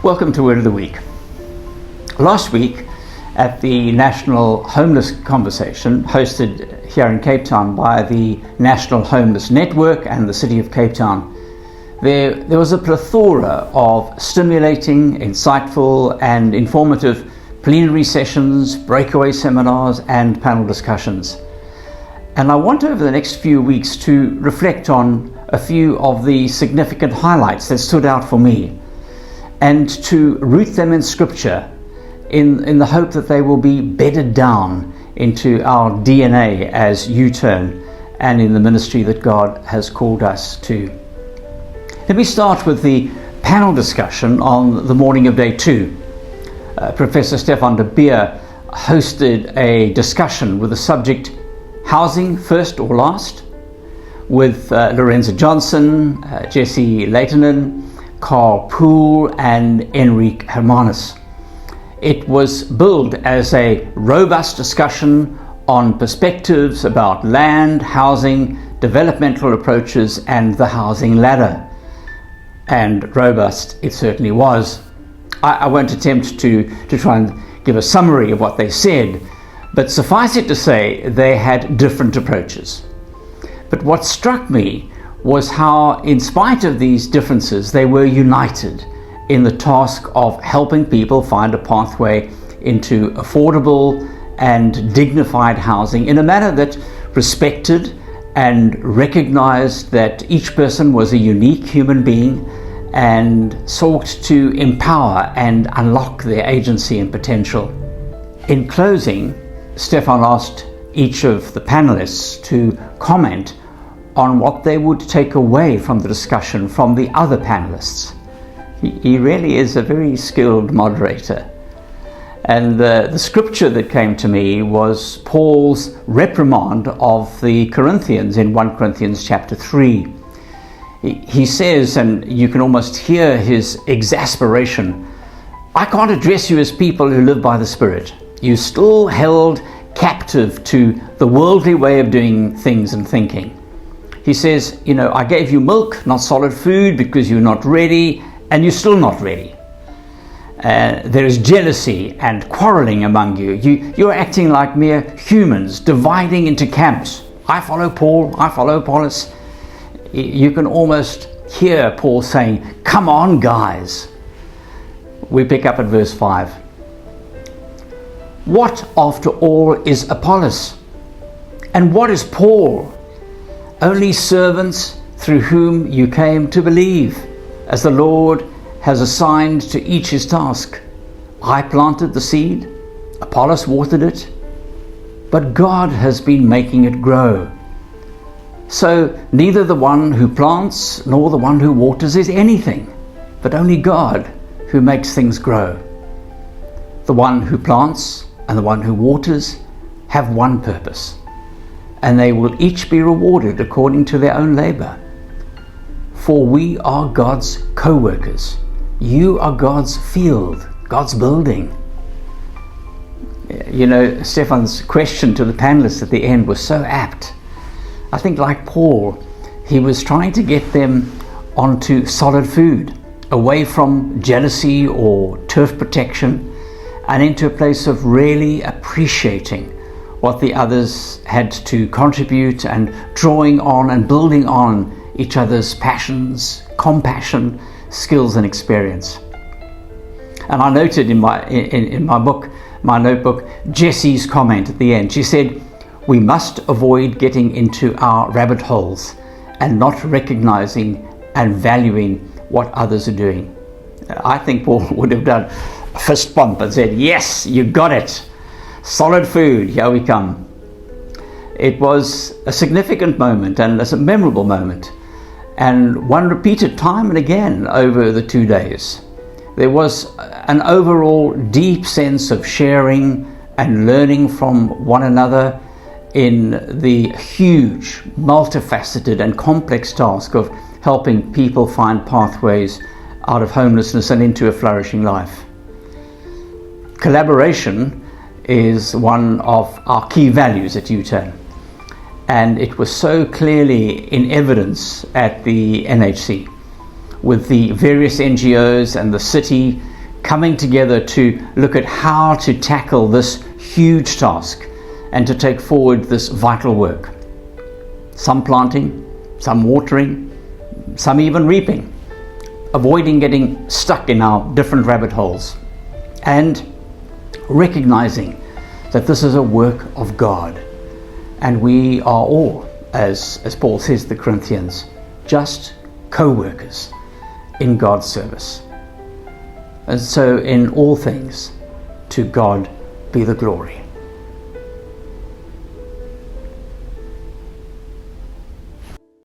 Welcome to Word of the Week. Last week at the National Homeless Conversation hosted here in Cape Town by the National Homeless Network and the City of Cape Town, there was a plethora of stimulating, insightful and informative plenary sessions, breakaway seminars and panel discussions. And I want over the next few weeks to reflect on a few of the significant highlights that stood out for me, and to root them in Scripture in the hope that they will be bedded down into our DNA as U-turn and in the ministry that God has called us to. Let me start with the panel discussion on the morning of day 2. Professor Stefan de Beer hosted a discussion with the subject Housing First or Last, with Lorenza Johnson, Jesse Leitonen, Carl Poole and Enrique Hermanis. It was billed as a robust discussion on perspectives about land, housing, developmental approaches and the housing ladder. And robust it certainly was. I won't attempt to try and give a summary of what they said, but suffice it to say they had different approaches. But what struck me was how, in spite of these differences, they were united in the task of helping people find a pathway into affordable and dignified housing in a manner that respected and recognized that each person was a unique human being and sought to empower and unlock their agency and potential. In closing, Stefan asked each of the panelists to comment on what they would take away from the discussion from the other panelists. He really is a very skilled moderator. And the scripture that came to me was Paul's reprimand of the Corinthians in 1 Corinthians chapter 3. He says, and you can almost hear his exasperation, "I can't address you as people who live by the Spirit. You still held captive to the worldly way of doing things and thinking." He says, I gave you milk, not solid food, because you're not ready, and you're still not ready. There is jealousy and quarreling among you. You're acting like mere humans, dividing into camps. I follow Paul, I follow Apollos. You can almost hear Paul saying, "Come on, guys." We pick up at verse 5. "What, after all, is Apollos? And what is Paul? Only servants through whom you came to believe, as the Lord has assigned to each his task. I planted the seed, Apollos watered it, but God has been making it grow. So neither the one who plants nor the one who waters is anything, but only God who makes things grow. The one who plants and the one who waters have one purpose, and they will each be rewarded according to their own labor. For we are God's co-workers. You are God's field, God's building." Stefan's question to the panelists at the end was so apt. I think, like Paul, he was trying to get them onto solid food, away from jealousy or turf protection, and into a place of really appreciating what the others had to contribute and drawing on and building on each other's passions, compassion, skills and experience. And I noted in my notebook, Jesse's comment at the end. She said, "We must avoid getting into our rabbit holes and not recognizing and valuing what others are doing." I think Paul would have done a fist bump and said, "Yes, you got it. Solid food, here we come." It was a significant moment and a memorable moment, and one repeated time and again over the 2 days. There was an overall deep sense of sharing and learning from one another in the huge, multifaceted and complex task of helping people find pathways out of homelessness and into a flourishing life. Collaboration is one of our key values at U-turn, and it was so clearly in evidence at the NHC. with the various NGOs and the city coming together to look at how to tackle this huge task and to take forward this vital work. Some planting, some watering, some even reaping, avoiding getting stuck in our different rabbit holes, and recognizing that this is a work of God, and we are all, as Paul says to the Corinthians, just co-workers in God's service. And so in all things, to God be the glory.